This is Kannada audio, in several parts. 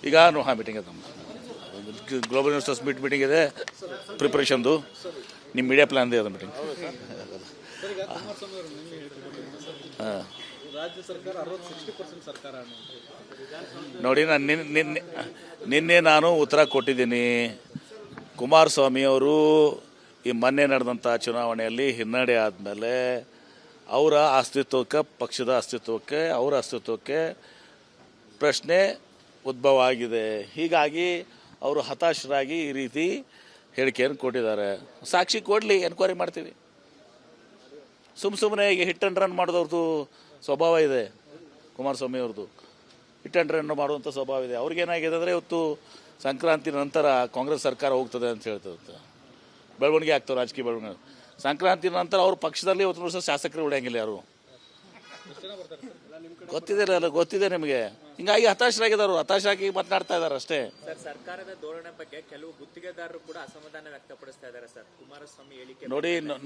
ಈಗ ಮೀಟಿಂಗ್ ಇದೆ ಗ್ಲೋಬಲ್ ಇನ್ವೆಸ್ಟರ್ಸ್ ಮೀಟಿಂಗ್ ಇದೆ ಪ್ರಿಪ್ರೇಷನ್ದು ನಿಮ್ಮ ಮೀಡಿಯಾ ಪ್ಲಾನ್ದೇ ಅದ ಮೀಟಿಂಗ್. ಹಾಂ ರಾಜ್ಯ ಸರ್ಕಾರ 60% ಸರ್ಕಾರ ನೋಡಿ, ನಾನು ನಿನ್ನೆ ನಾನು ಉತ್ತರ ಕೊಟ್ಟಿದ್ದೀನಿ. ಕುಮಾರಸ್ವಾಮಿ ಅವರು ಈ ಮೊನ್ನೆ ನಡೆದಂಥ ಚುನಾವಣೆಯಲ್ಲಿ ಹಿನ್ನಡೆ ಆದಮೇಲೆ ಅವರ ಅಸ್ತಿತ್ವಕ್ಕೆ, ಪಕ್ಷದ ಅಸ್ತಿತ್ವಕ್ಕೆ, ಅವರ ಅಸ್ತಿತ್ವಕ್ಕೆ ಪ್ರಶ್ನೆ ಉದ್ಭವ ಆಗಿದೆ. ಹೀಗಾಗಿ ಅವರು ಹತಾಶರಾಗಿ ಈ ರೀತಿ ಹೇಳಿಕೆಯನ್ನು ಕೊಟ್ಟಿದ್ದಾರೆ. ಸಾಕ್ಷಿ ಕೊಡಲಿ, ಎನ್ಕ್ವೈರಿ ಮಾಡ್ತೀವಿ. ಸುಮ್ಮನೆ ಈಗ ಹಿಟ್ ಆ್ಯಂಡ್ ರನ್ ಮಾಡೋದವ್ರದ್ದು ಸ್ವಭಾವ ಇದೆ. ಕುಮಾರಸ್ವಾಮಿ ಅವ್ರದ್ದು ಹಿಟ್ ಆ್ಯಂಡ್ ರನ್ ಮಾಡುವಂಥ ಸ್ವಭಾವ ಇದೆ. ಅವ್ರಿಗೇನಾಗಿದೆ ಅಂದರೆ ಇವತ್ತು ಸಂಕ್ರಾಂತಿ ನಂತರ ಕಾಂಗ್ರೆಸ್ ಸರ್ಕಾರ ಹೋಗ್ತದೆ ಅಂತ ಹೇಳ್ತದೆ, ಬೆಳವಣಿಗೆ ಆಗ್ತವೆ, ರಾಜಕೀಯ ಬೆಳವಣಿಗೆ. ಸಂಕ್ರಾಂತಿ ನಂತರ ಅವ್ರ ಪಕ್ಷದಲ್ಲಿ ಇವತ್ತು ವರ್ಷ ಶಾಸಕರು ಉಳಿಯಂಗಿಲ್ಲ ಯಾರು. ಗೊತ್ತಿದೆ ನಿಮಗೆ. ಹಿಂಗಾಗಿ ಹತಾಶರಾಗಿದ್ದಾರೆ, ಹತಾಶರಾಗಿ ಮಾತನಾಡ್ತಾ ಇದ್ದಾರೆ ಅಷ್ಟೇ. ಸರ್, ಸರ್ಕಾರದ ಧೋರಣೆ ಬಗ್ಗೆ ಕೆಲವು ಗುತ್ತಿಗೆದಾರರು ಕೂಡ ಅಸಮಾಧಾನ ವ್ಯಕ್ತಪಡಿಸ್ತಾ ಇದ್ದಾರೆ ಸರ್. ಕುಮಾರಸ್ವಾಮಿ ಹೇಳಿಕೆ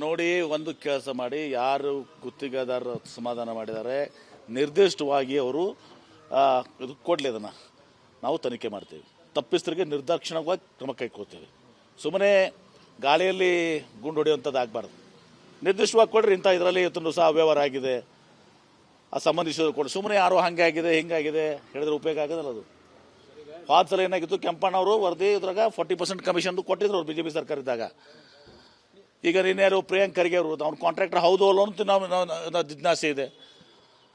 ನೋಡಿ ಒಂದು ಕೆಲಸ ಮಾಡಿ, ಯಾರು ಗುತ್ತಿಗೆದಾರರು ಸಮಾಧಾನ ಮಾಡಿದ್ದಾರೆ ನಿರ್ದಿಷ್ಟವಾಗಿ ಅವರು ಇದು ಕೊಡಲಿ, ಅದನ್ನು ನಾವು ತನಿಖೆ ಮಾಡ್ತೀವಿ. ತಪ್ಪಿಸ್ತರಿಗೆ ನಿರ್ದಾಕ್ಷಿಣ್ಯವಾಗಿ ಕ್ರಮ ಕೈಗೊಳ್ತೀವಿ. ಸುಮ್ಮನೆ ಗಾಳಿಯಲ್ಲಿ ಗುಂಡು ಹೊಡೆಯುವಂಥದ್ದು ಆಗಬಾರ್ದು. ನಿರ್ದಿಷ್ಟವಾಗಿ ಕೊಡ್ರಿ, ಇಂಥ ಇದರಲ್ಲಿ ಇವತ್ತು ಸಹ ಅವ್ಯವಹಾರ ಆಗಿದೆ, ಆ ಸಂಬಂಧಿಸಿದ್ರು ಕೊಡಿ. ಸುಮ್ಮನೆ ಯಾರು ಹಂಗೆ ಆಗಿದೆ ಹಿಂಗಾಗಿದೆ ಹೇಳಿದ್ರೆ ಉಪಯೋಗ ಆಗೋದಲ್ಲ. ಅದು ಹೋದ ಸಲ ಏನಾಗಿತ್ತು, ಕೆಂಪಣ್ಣವರು ವರದಿ ಇದ್ರಾಗ 40% ಕಮಿಷನ್ ಕೊಟ್ಟಿದ್ರು ಅವ್ರು BJP ಸರ್ಕಾರ ಇದ್ದಾಗ. ಈಗ ನೀನ್ಯಾರು ಪ್ರಿಯಾಂಕ್ ಖರ್ಗೆ ಅವರು, ಅವ್ನ ಕಾಂಟ್ರಾಕ್ಟರ್ ಹೌದು ಅಲ್ಲೋ ಅಂತ ನಾವು ಜಿಜ್ಞಾಸೆ ಇದೆ.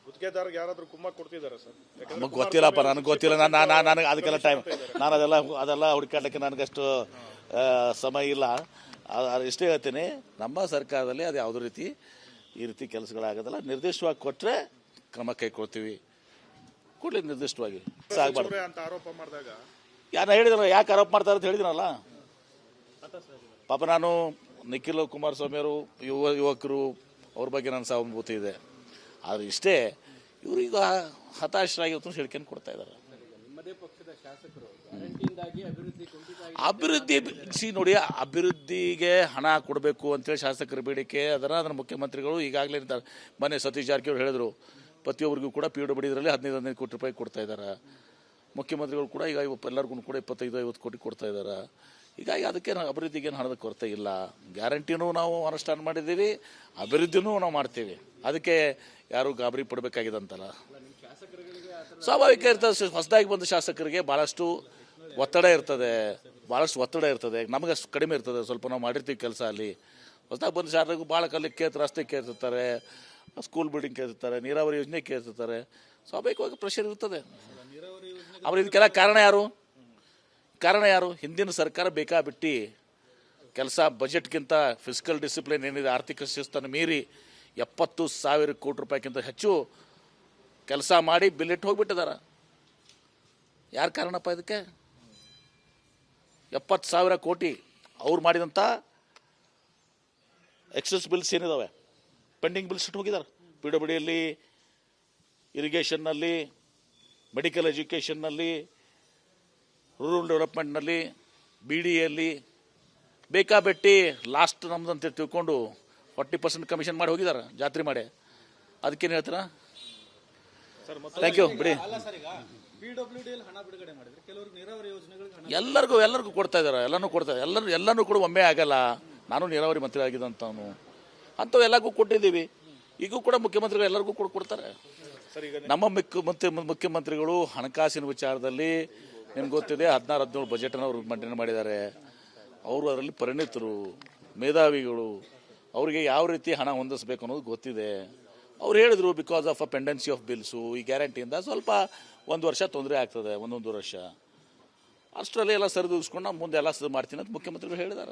ಗುತ್ತಿಗೆದಾರರಿಗೆ ಯಾರಾದರೂ ಕುಮ್ಮ ಕೊಡ್ತಿದ್ದಾರೆ ಸರ್? ನಮಗೆ ಗೊತ್ತಿಲ್ಲಪ್ಪ, ನನಗೆ ಗೊತ್ತಿಲ್ಲ. ನನಗೆ ಅದಕ್ಕೆಲ್ಲ ಟೈಮ್, ನಾನು ಅದೆಲ್ಲ ಹುಡುಕಾಡಲಿಕ್ಕೆ ನನಗಷ್ಟು ಸಮಯ ಇಲ್ಲ. ಇಷ್ಟೇ ಹೇಳ್ತೀನಿ, ನಮ್ಮ ಸರ್ಕಾರದಲ್ಲಿ ಅದು ಯಾವುದೇ ರೀತಿ ಈ ರೀತಿ ಕೆಲಸಗಳಾಗೋದಲ್ಲ. ನಿರ್ದಿಷ್ಟವಾಗಿ ಕೊಟ್ಟರೆ ಕ್ರಮ ಕೈಗೊಳ್ತೀವಿ. ಕೂಡಲೇ ನಿರ್ದಿಷ್ಟವಾಗಿ ಆಗಬಾರ್ದು ಅಂತ ಆರೋಪ ಮಾಡಿದಾಗ ಯಾರು ಹೇಳಿದ್ರಲ್ಲ, ಯಾಕೆ ಆರೋಪ ಮಾಡ್ತಾರೆ ಅಂತ ಹೇಳಿದ್ರಲ್ಲ. ಪಾಪ ನಾನು ನಿಖಿಲ್ ಕುಮಾರಸ್ವಾಮಿ ಅವರು ಯುವಕರು ಅವ್ರ ಬಗ್ಗೆ ನನ್ನ ಸಹಾನುಭೂತಿ ಇದೆ. ಆದರೆ ಇಷ್ಟೇ, ಇವರು ಈಗ ಹತಾಶರಾಗಿ ಇವತ್ತು ಹೇಳಿಕೆಯನ್ನು ಕೊಡ್ತಾ ಇದ್ದಾರೆ. ಅಭಿವೃದ್ಧಿ ನೋಡಿ, ಅಭಿವೃದ್ಧಿಗೆ ಹಣ ಕೊಡಬೇಕು ಅಂತೇಳಿ ಶಾಸಕರ ಬೇಡಿಕೆ ಅದರ ಮುಖ್ಯಮಂತ್ರಿಗಳು ಈಗಾಗಲೇ ಇರ್ತಾರೆ. ಮೊನ್ನೆ ಸತೀಶ್ ಜಾರಕಿಹೊಳಿ ಹೇಳಿದ್ರು, ಪ್ರತಿಯೊಬ್ಬರಿಗೂ ಕೂಡ PWD ಇದರಲ್ಲಿ 15 ಕೋಟಿ ರೂಪಾಯಿ ಕೊಡ್ತಾ ಇದ್ದಾರೆ. ಮುಖ್ಯಮಂತ್ರಿಗಳು ಕೂಡ ಈಗ ಎಲ್ಲರಿಗೂ ಕೂಡ 25-50 ಕೋಟಿ ಕೊಡ್ತಾ ಇದ್ದಾರೆ. ಹೀಗಾಗಿ ಅದಕ್ಕೆ ಅಭಿವೃದ್ಧಿಗೇನು ಹಣದ ಕೊರತೆ ಇಲ್ಲ. ಗ್ಯಾರಂಟಿನೂ ನಾವು ಅನುಷ್ಠಾನ ಮಾಡಿದ್ದೀವಿ, ಅಭಿವೃದ್ಧಿನೂ ನಾವು ಮಾಡ್ತೀವಿ. ಅದಕ್ಕೆ ಯಾರು ಗಾಬರಿ ಪಡಬೇಕಾಗಿದೆ ಅಂತಲ್ಲ. ಸ್ವಾಭಾವಿಕ ಇರ್ತದೆ, ಹೊಸದಾಗಿ ಬಂದ ಶಾಸಕರಿಗೆ ಭಾಳಷ್ಟು ಒತ್ತಡ ಇರ್ತದೆ. ನಮಗೆ ಅಷ್ಟು ಕಡಿಮೆ ಇರ್ತದೆ, ಸ್ವಲ್ಪ ನಾವು ಮಾಡಿರ್ತೀವಿ ಕೆಲಸ. ಅಲ್ಲಿ ಹೊಸದಾಗಿ ಬಂದ ಶಾಸಕರು ಭಾಳ ರಸ್ತೆ ಕೇಳ್ತಿರ್ತಾರೆ, ಸ್ಕೂಲ್ ಬಿಲ್ಡಿಂಗ್ ಕೇಳ್ತಿರ್ತಾರೆ, ನೀರಾವರಿ ಯೋಜನೆ ಕೇಳ್ತಿರ್ತಾರೆ. ಸ್ವಾಭಾವಿಕವಾಗಿ ಪ್ರೆಷರ್ ಇರ್ತದೆ. ಅವ್ರು ಇದಕ್ಕೆಲ್ಲ ಕಾರಣ ಯಾರು? ಹಿಂದಿನ ಸರ್ಕಾರ ಬೇಕಾಬಿಟ್ಟು ಕೆಲಸ, ಬಜೆಟ್ಗಿಂತ ಫಿಸಿಕಲ್ ಡಿಸಿಪ್ಲಿನ್ ಏನಿದೆ, ಆರ್ಥಿಕ ಶಿಸ್ತನ್ನು ಮೀರಿ 70,000 ಕೋಟಿ ರೂಪಾಯಿಗಿಂತ ಹೆಚ್ಚು ಕೆಲಸ ಮಾಡಿ ಬಿಲ್ಲಿಟ್ಟು ಹೋಗ್ಬಿಟ್ಟಿದ್ದಾರೆ. ಯಾರು ಕಾರಣಪ್ಪ ಇದಕ್ಕೆ? 70,000 ಕೋಟಿ ಅವ್ರು ಮಾಡಿದಂಥ ಎಕ್ಸಸ್ ಬಿಲ್ಸ್ ಏನಿದಾವೆ, ಪೆಂಡಿಂಗ್ ಬಿಲ್ಸ್ ಇಟ್ಟು ಹೋಗಿದ್ದಾರೆ. PWDಯಲ್ಲಿ, ಇರಿಗೇಷನ್ನಲ್ಲಿ, ಮೆಡಿಕಲ್ ಎಜುಕೇಷನ್ನಲ್ಲಿ, ರೂರಲ್ ಡೆವಲಪ್ಮೆಂಟ್ನಲ್ಲಿ, BDಯಲ್ಲಿ ಬೇಕಾಬಿಟ್ಟು ಲಾಸ್ಟ್ ನಮ್ದು ಅಂತ ತಿಳ್ಕೊಂಡು 40% ಕಮಿಷನ್ ಮಾಡಿ ಹೋಗಿದ್ದಾರೆ, ಜಾತ್ರೆ ಮಾಡಿ. ಅದಕ್ಕೇನು ಹೇಳ್ತೀರಾ? ಥ್ಯಾಂಕ್ ಯು, ಬಿಡಿ. ಎಲ್ಲರಿಗೂ ಕೊಡ್ತಾ ಇದ್ದಾರೆ, ಎಲ್ಲನೂ ಕೂಡ ಒಮ್ಮೆ ಆಗಲ್ಲ. ನಾನು ನೀರಾವರಿ ಮಂತ್ರಿ ಆಗಿದ್ದಂಥವನು, ಅಂಥವು ಎಲ್ಲರಿಗೂ ಕೊಟ್ಟಿದ್ದೀವಿ. ಈಗೂ ಕೂಡ ಮುಖ್ಯಮಂತ್ರಿಗಳು ಎಲ್ಲರಿಗೂ ಕೂಡ ಕೊಡ್ತಾರೆ. ನಮ್ಮ ಮುಖ್ಯಮಂತ್ರಿಗಳು ಹಣಕಾಸಿನ ವಿಚಾರದಲ್ಲಿ ನಿಮ್ಗೆ ಗೊತ್ತಿದೆ, 16-17 ಬಜೆಟನ್ನು ಅವರು ಮಂಡನೆ ಮಾಡಿದ್ದಾರೆ. ಅವರು ಅದರಲ್ಲಿ ಪರಿಣಿತರು, ಮೇಧಾವಿಗಳು. ಅವರಿಗೆ ಯಾವ ರೀತಿ ಹಣ ಹೊಂದಿಸಬೇಕು ಅನ್ನೋದು ಗೊತ್ತಿದೆ. ಅವ್ರು ಹೇಳಿದ್ರು, because of a pendency of bills, ಈ ಗ್ಯಾರಂಟಿಯಿಂದ ಸ್ವಲ್ಪ 1 ವರ್ಷ ತೊಂದರೆ ಆಗ್ತದೆ, 1.5 ವರ್ಷ. ಅಷ್ಟರಲ್ಲಿ ಎಲ್ಲ ಸರಿದೂಗಿಸ್ಕೊಂಡು ನಾವು ಮುಂದೆ ಎಲ್ಲ ಮಾಡ್ತೀನಿ ಅಂತ ಮುಖ್ಯಮಂತ್ರಿಗಳು ಹೇಳಿದ್ದಾರೆ.